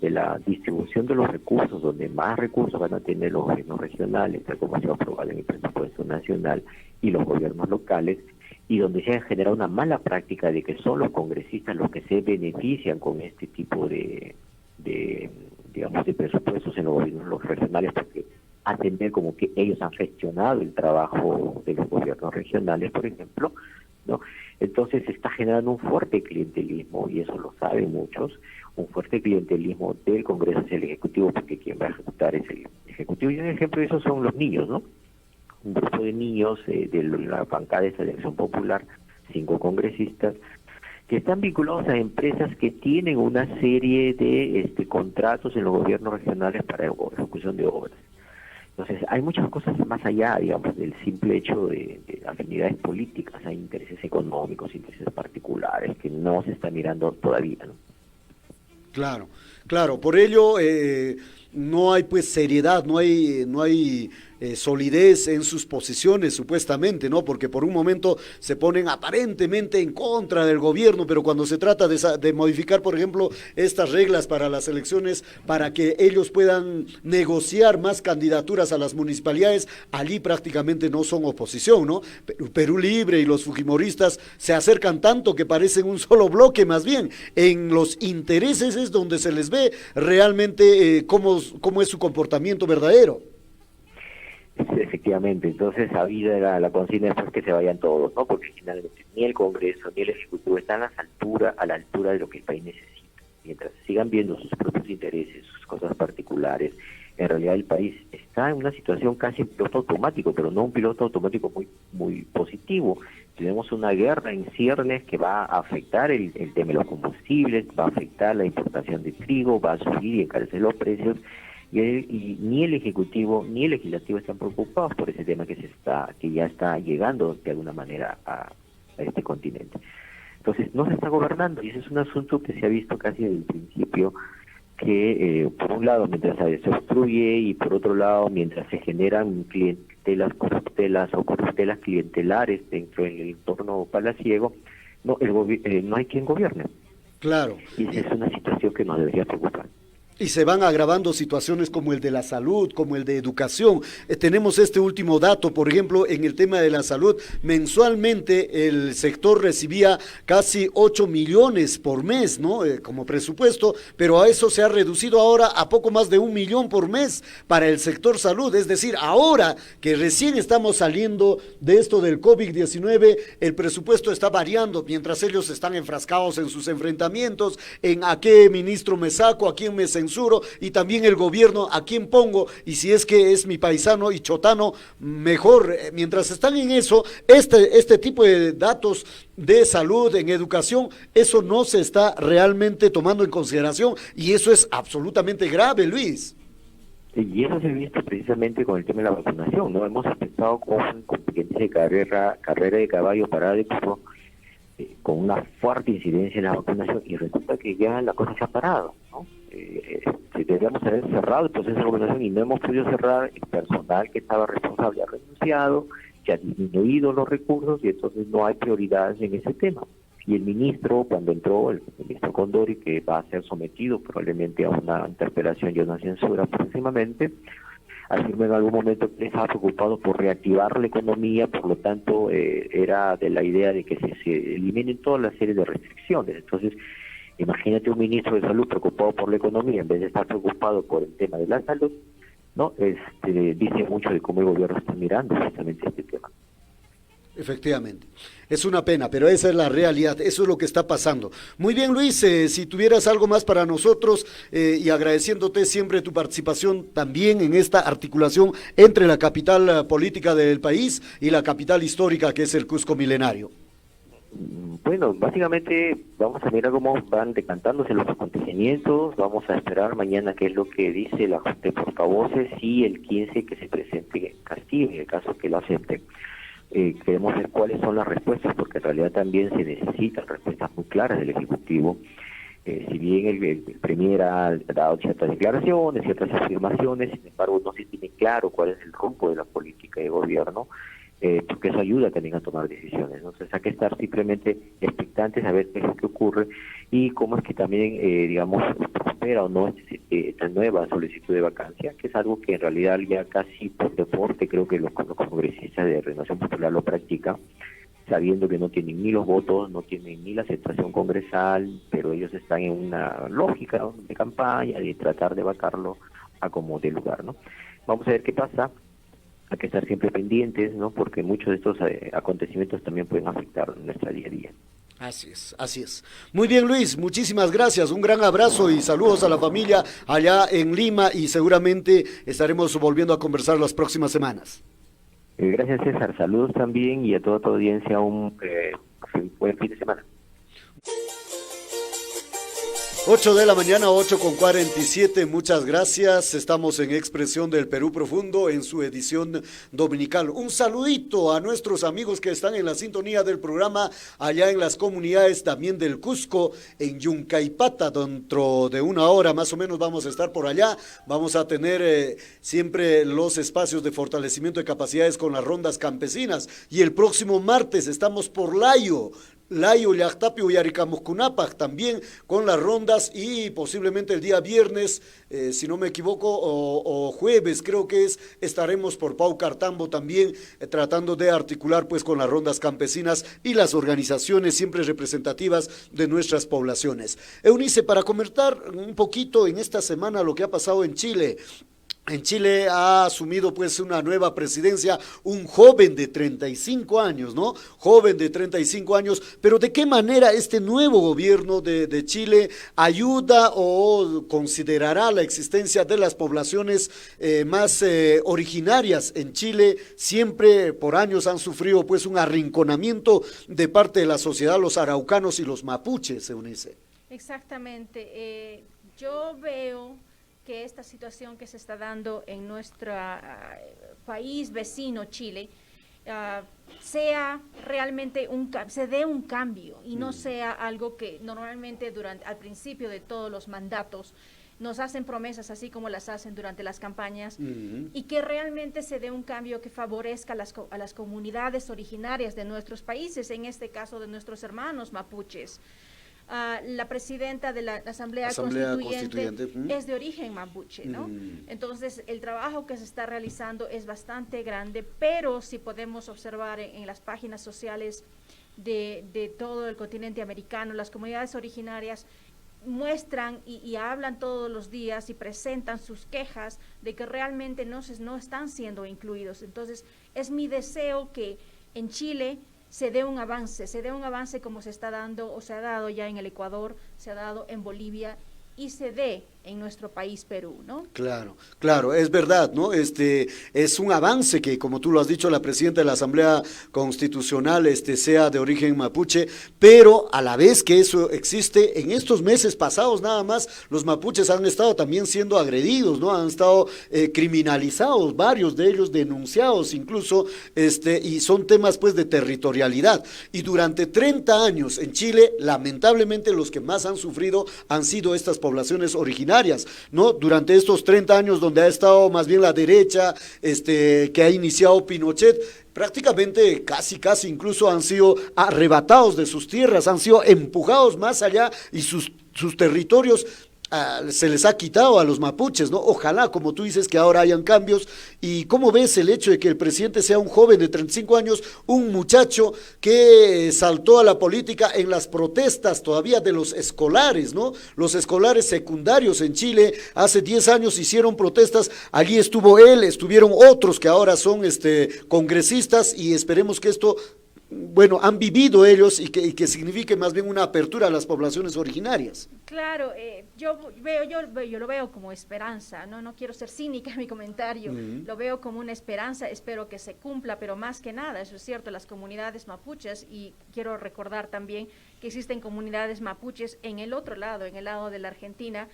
la distribución de los recursos, donde más recursos van a tener los gobiernos regionales, tal como se va a aprobar en el presupuesto nacional, y los gobiernos locales, y donde se ha generado una mala práctica de que son los congresistas los que se benefician con este tipo de presupuestos en los gobiernos regionales, porque hacen ver como que ellos han gestionado el trabajo de los gobiernos regionales, por ejemplo, ¿no? Entonces se está generando un fuerte clientelismo, y eso lo saben muchos, un fuerte clientelismo del Congreso hacia el Ejecutivo, porque quien va a ejecutar es el Ejecutivo, y un ejemplo de eso son los niños, ¿no? Un grupo de niños de la bancada de Selección Popular, 5 congresistas, que están vinculados a empresas que tienen una serie de contratos en los gobiernos regionales para ejecución de obras. Entonces, hay muchas cosas más allá, digamos, del simple hecho de afinidades políticas. Hay intereses económicos, intereses particulares que no se está mirando todavía, ¿no? Claro, por ello no hay pues seriedad, no hay solidez en sus posiciones supuestamente, ¿no? Porque por un momento se ponen aparentemente en contra del gobierno, pero cuando se trata de modificar, por ejemplo, estas reglas para las elecciones, para que ellos puedan negociar más candidaturas a las municipalidades, allí prácticamente no son oposición, ¿no? Perú Libre y los fujimoristas se acercan tanto que parecen un solo bloque, más bien. En los intereses es donde se les ve realmente cómo es su comportamiento verdadero. Efectivamente, entonces habida era la consigna es que se vayan todos, ¿no? Porque finalmente ni el Congreso ni el Ejecutivo están a la altura de lo que el país necesita. Mientras sigan viendo sus propios intereses, sus cosas particulares, en realidad el país está en una situación casi en piloto automático, pero no un piloto automático muy positivo. Tenemos una guerra en ciernes que va a afectar el tema de los combustibles, va a afectar la importación de trigo, va a subir y encarecer los precios. Y ni el Ejecutivo ni el Legislativo están preocupados por ese tema que ya está llegando de alguna manera a este continente. Entonces no se está gobernando, y ese es un asunto que se ha visto casi desde el principio, que por un lado mientras se obstruye y por otro lado mientras se generan corruptelas clientelares dentro del entorno palaciego, no hay quien gobierne. Claro. Y esa es una situación que nos debería preocupar. Y se van agravando situaciones como el de la salud, como el de educación. Tenemos este último dato, por ejemplo, en el tema de la salud. Mensualmente el sector recibía casi 8 millones por mes, ¿no? Como presupuesto, pero a eso se ha reducido ahora a poco más de 1 millón por mes para el sector salud. Es decir, ahora que recién estamos saliendo de esto del COVID-19, el presupuesto está variando mientras ellos están enfrascados en sus enfrentamientos, en a qué ministro me saco, a quién me censuro, y también el gobierno a quién pongo, y si es que es mi paisano y chotano, mejor. Mientras están en eso, este tipo de datos de salud, en educación, eso no se está realmente tomando en consideración, y eso es absolutamente grave, Luis. Y eso se ha visto precisamente con el tema de la vacunación, ¿no? Hemos empezado con competencia de carrera de caballo parada de curso, con una fuerte incidencia en la vacunación, y resulta que ya la cosa se ha parado, ¿no? Deberíamos haber cerrado el proceso de vacunación y no hemos podido cerrar. El personal que estaba responsable ha renunciado, se han disminuido los recursos y entonces no hay prioridades en ese tema. Y el ministro, cuando entró, el ministro Condori, que va a ser sometido probablemente a una interpelación y a una censura próximamente, afirmó en algún momento que estaba preocupado por reactivar la economía, por lo tanto era de la idea de que se eliminen toda la serie de restricciones. Entonces, imagínate un ministro de salud preocupado por la economía en vez de estar preocupado por el tema de la salud, ¿no? Dice mucho de cómo el gobierno está mirando justamente este tema. Efectivamente, es una pena, pero esa es la realidad, eso es lo que está pasando. Muy bien, Luis, si tuvieras algo más para nosotros, y agradeciéndote siempre tu participación también en esta articulación entre la capital política del país y la capital histórica que es el Cusco milenario. Bueno, básicamente vamos a mirar cómo van decantándose los acontecimientos, vamos a esperar mañana qué es lo que dice la Junta de Portavoces y el 15 que se presente Castillo, en el caso que lo acepten. Queremos ver cuáles son las respuestas, porque en realidad también se necesitan respuestas muy claras del Ejecutivo. Si bien el Premier ha dado ciertas declaraciones, ciertas afirmaciones, sin embargo no se tiene claro cuál es el rumbo de la política de gobierno, porque eso ayuda también a tomar decisiones, ¿no? Entonces hay que estar simplemente expectantes a ver qué es lo que ocurre y cómo es que también, digamos, prospera o no esta nueva solicitud de vacancia, que es algo que en realidad ya casi por deporte creo que los congresistas de Renovación Popular lo practican, sabiendo que no tienen ni los votos, no tienen ni la aceptación congresal, pero ellos están en una lógica de campaña de tratar de vacarlo a como dé lugar, ¿no? Vamos a ver qué pasa. Hay que estar siempre pendientes, ¿no? Porque muchos de estos acontecimientos también pueden afectar nuestra día a día. Así es, así es. Muy bien, Luis, muchísimas gracias, un gran abrazo y saludos a la familia allá en Lima, y seguramente estaremos volviendo a conversar las próximas semanas. Gracias, César, saludos también, y a toda tu audiencia un buen fin de semana. 8 de la mañana, 8:47, muchas gracias. Estamos en Expresión del Perú Profundo en su edición dominical. Un saludito a nuestros amigos que están en la sintonía del programa allá en las comunidades también del Cusco, en Yuncaipata. Dentro de una hora más o menos vamos a estar por allá. Vamos a tener siempre los espacios de fortalecimiento de capacidades con las rondas campesinas. Y el próximo martes estamos por Layo, Llactapi, Yaricamuscunapac, también con las rondas, y posiblemente el día viernes, si no me equivoco, o jueves creo que estaremos por Paucartambo también, tratando de articular pues con las rondas campesinas y las organizaciones siempre representativas de nuestras poblaciones. Eunice, para comentar un poquito en esta semana lo que ha pasado en Chile. En Chile ha asumido pues una nueva presidencia un joven de 35 años, ¿no? Joven de 35 años, pero ¿de qué manera este nuevo gobierno de Chile ayuda o considerará la existencia de las poblaciones más originarias en Chile? Siempre por años han sufrido pues un arrinconamiento de parte de la sociedad, los araucanos y los mapuches, Eunice. Exactamente. Yo veo que esta situación que se está dando en nuestro país vecino, Chile, sea realmente se dé un cambio y no sea algo que normalmente al principio de todos los mandatos nos hacen promesas así como las hacen durante las campañas, y que realmente se dé un cambio que favorezca a las comunidades originarias de nuestros países, en este caso de nuestros hermanos mapuches. La presidenta de la Asamblea Constituyente es de origen mapuche, ¿no? Entonces, el trabajo que se está realizando es bastante grande, pero si podemos observar en las páginas sociales de todo el continente americano, las comunidades originarias muestran y hablan todos los días y presentan sus quejas de que realmente no están siendo incluidos. Entonces, es mi deseo que en Chile se dé un avance como se está dando o se ha dado ya en el Ecuador, se ha dado en Bolivia y se dé en nuestro país Perú, ¿no? Claro, es verdad, ¿no? Es un avance que, como tú lo has dicho, la presidenta de la Asamblea Constitucional sea de origen mapuche, pero a la vez que eso existe, en estos meses pasados nada más, los mapuches han estado también siendo agredidos, ¿no? Han estado criminalizados, varios de ellos denunciados incluso, y son temas pues de territorialidad. Y durante 30 años en Chile, lamentablemente los que más han sufrido han sido estas poblaciones originarias, ¿no? Durante estos 30 años donde ha estado más bien la derecha, que ha iniciado Pinochet, prácticamente casi incluso han sido arrebatados de sus tierras, han sido empujados más allá y sus territorios se les ha quitado a los mapuches, ¿no? Ojalá, como tú dices, que ahora hayan cambios. ¿Y cómo ves el hecho de que el presidente sea un joven de 35 años, un muchacho que saltó a la política en las protestas todavía de los escolares, ¿no? Los escolares secundarios en Chile, hace 10 años hicieron protestas, allí estuvo él, estuvieron otros que ahora son congresistas, y esperemos que esto, bueno, han vivido ellos y que signifique más bien una apertura a las poblaciones originarias. Claro, yo lo veo como esperanza, no quiero ser cínica en mi comentario, lo veo como una esperanza, espero que se cumpla, pero más que nada, eso es cierto, las comunidades mapuches, y quiero recordar también que existen comunidades mapuches en el otro lado, en el lado de la Argentina,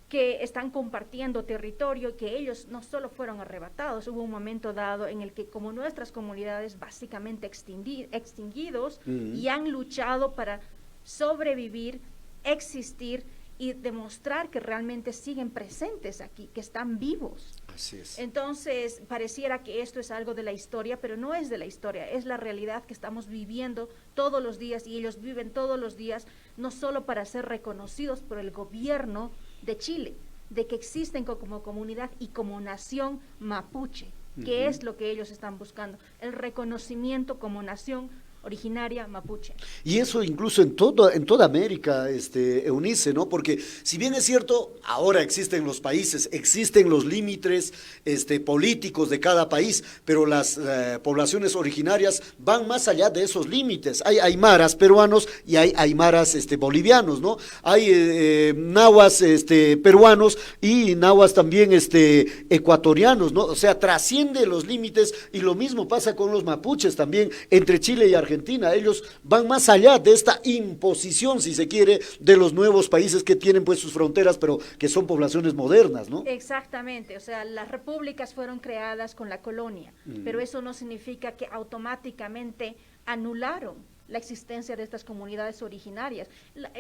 que están compartiendo territorio, que ellos no solo fueron arrebatados, hubo un momento dado en el que como nuestras comunidades básicamente extinguidos y han luchado para sobrevivir, existir y demostrar que realmente siguen presentes aquí, que están vivos. Así es. Entonces, pareciera que esto es algo de la historia, pero no es de la historia, es la realidad que estamos viviendo todos los días, y ellos viven todos los días, no solo para ser reconocidos por el gobierno de Chile, de que existen como comunidad y como nación mapuche, que es lo que ellos están buscando, el reconocimiento como nación originaria mapuche. Y eso incluso en toda América, Eunice, ¿no? Porque si bien es cierto, ahora existen los países, existen los límites políticos de cada país, pero las poblaciones originarias van más allá de esos límites. Hay aymaras peruanos y hay aymaras bolivianos, ¿no? Hay nahuas peruanos y nahuas también ecuatorianos, ¿no? O sea, trasciende los límites, y lo mismo pasa con los mapuches también, entre Chile y Argentina. Ellos van más allá de esta imposición, si se quiere, de los nuevos países que tienen pues sus fronteras, pero que son poblaciones modernas, ¿no? Exactamente, o sea, las repúblicas fueron creadas con la colonia, pero eso no significa que automáticamente anularon la existencia de estas comunidades originarias.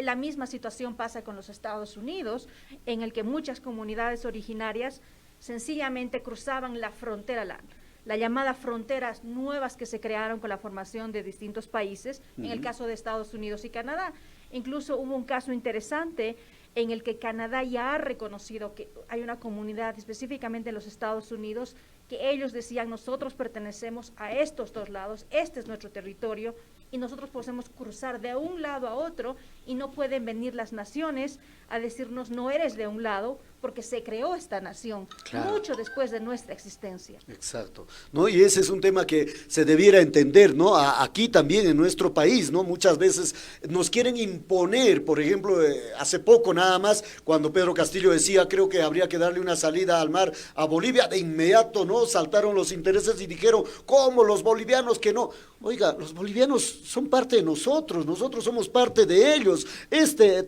La misma situación pasa con los Estados Unidos, en el que muchas comunidades originarias sencillamente cruzaban la frontera, la llamada fronteras nuevas que se crearon con la formación de distintos países, en el caso de Estados Unidos y Canadá. Incluso hubo un caso interesante en el que Canadá ya ha reconocido que hay una comunidad, específicamente en los Estados Unidos, que ellos decían: nosotros pertenecemos a estos dos lados, este es nuestro territorio, y nosotros podemos cruzar de un lado a otro, y no pueden venir las naciones a decirnos no eres de un lado, porque se creó esta nación, claro, mucho después de nuestra existencia. Exacto, ¿no? Y ese es un tema que se debiera entender, ¿no? Aquí también en nuestro país, ¿no? Muchas veces nos quieren imponer, por ejemplo, hace poco nada más, cuando Pedro Castillo decía, creo que habría que darle una salida al mar a Bolivia, de inmediato, ¿no? Saltaron los intereses y dijeron, ¿cómo los bolivianos que no? Oiga, los bolivianos son parte de nosotros somos parte de ellos.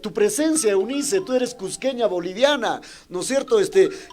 Tu presencia, Eunice, tú eres cusqueña boliviana, ¿no es cierto?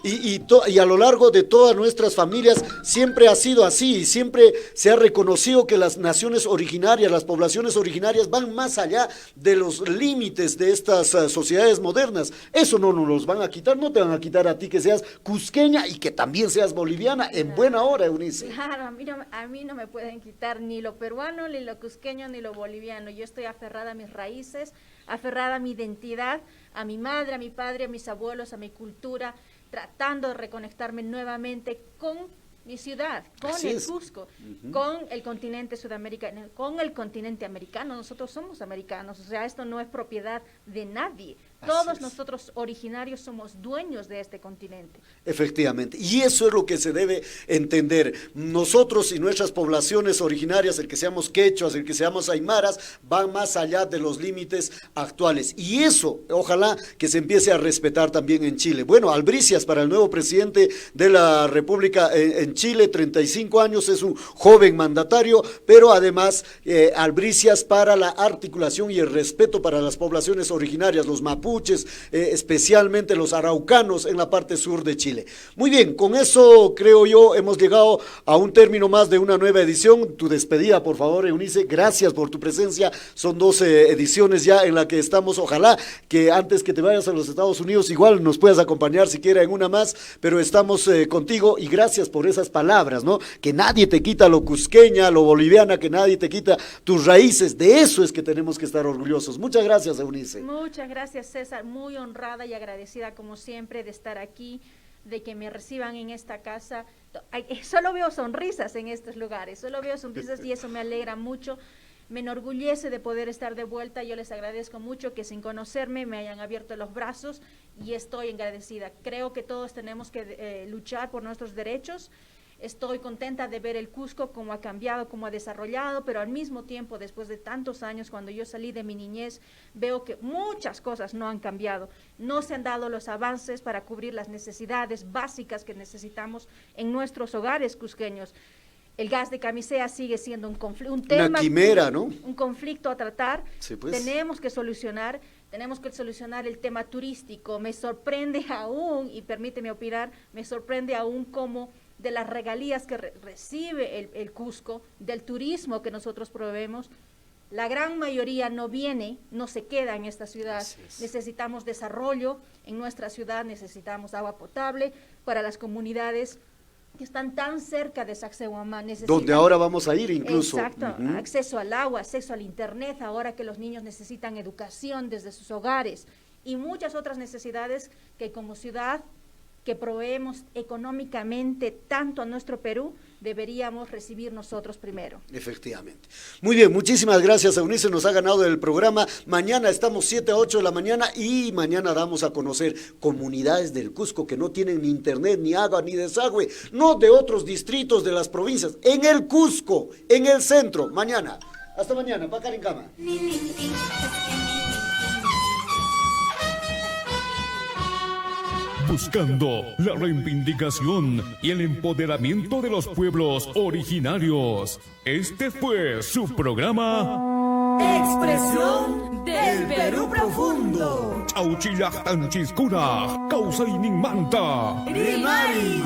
Y a lo largo de todas nuestras familias siempre ha sido así, y siempre se ha reconocido que las naciones originarias, las poblaciones originarias van más allá de los límites de estas sociedades modernas. Eso no nos los van a quitar, no te van a quitar a ti que seas cusqueña y que también seas boliviana, claro, en buena hora, Eunice. Claro, a mí no me pueden quitar ni lo peruano, ni lo cusqueño, ni lo boliviano. Yo estoy aferrada a mis raíces, aferrada a mi identidad, a mi madre, a mi padre, a mis abuelos, a mi cultura, tratando de reconectarme nuevamente con mi ciudad, con el Cusco, con el continente sudamericano, con el continente americano. Nosotros somos americanos, o sea, esto no es propiedad de nadie. Todos nosotros originarios somos dueños de este continente. Efectivamente, y eso es lo que se debe entender. Nosotros y nuestras poblaciones originarias, el que seamos quechuas, el que seamos aymaras, van más allá de los límites actuales. Y eso, ojalá que se empiece a respetar también en Chile. Bueno, albricias para el nuevo presidente de la República en Chile, 35 años, es un joven mandatario, pero además albricias para la articulación y el respeto para las poblaciones originarias, los mapuches, especialmente los araucanos en la parte sur de Chile. Muy bien, con eso creo yo hemos llegado a un término más de una nueva edición. Tu despedida, por favor, Eunice, gracias por tu presencia. Son 12 ediciones ya en la que estamos. Ojalá que antes que te vayas a los Estados Unidos igual nos puedas acompañar siquiera en una más, pero estamos contigo y gracias por esas palabras, ¿no? Que nadie te quita lo cusqueña, lo boliviana, que nadie te quita tus raíces. De eso es que tenemos que estar orgullosos. Muchas gracias, Eunice. Muchas gracias, César. Muy honrada y agradecida como siempre de estar aquí, de que me reciban en esta casa. Solo veo sonrisas en estos lugares, solo veo sonrisas y eso me alegra mucho. Me enorgullece de poder estar de vuelta. Yo les agradezco mucho que sin conocerme me hayan abierto los brazos y estoy agradecida. Creo que todos tenemos que luchar por nuestros derechos. Estoy contenta de ver el Cusco cómo ha cambiado, cómo ha desarrollado, pero al mismo tiempo, después de tantos años, cuando yo salí de mi niñez, veo que muchas cosas no han cambiado. No se han dado los avances para cubrir las necesidades básicas que necesitamos en nuestros hogares cusqueños. El gas de camisea sigue siendo un tema, una quimera, ¿no? Un conflicto a tratar. Sí, pues. Tenemos que solucionar el tema turístico. Me sorprende aún, y permíteme opinar, me sorprende aún cómo de las regalías que recibe el Cusco, del turismo que nosotros proveemos, la gran mayoría no viene, no se queda en esta ciudad. Necesitamos desarrollo en nuestra ciudad, necesitamos agua potable para las comunidades que están tan cerca de Sacsayhuamán. Donde ahora vamos a ir incluso. Exacto, acceso al agua, acceso al internet, ahora que los niños necesitan educación desde sus hogares y muchas otras necesidades que como ciudad que proveemos económicamente tanto a nuestro Perú, deberíamos recibir nosotros primero. Efectivamente. Muy bien, muchísimas gracias, Eunice, nos ha ganado el programa. Mañana estamos 7 a 8 de la mañana y mañana damos a conocer comunidades del Cusco que no tienen ni internet, ni agua, ni desagüe, no de otros distritos de las provincias, en el Cusco, en el centro, mañana. Hasta mañana, Pacarincama. Buscando la reivindicación y el empoderamiento de los pueblos originarios. Este fue su programa Expresión del Perú Profundo. Chauchillajtanchiscuna, Causainingmanta. Rimari.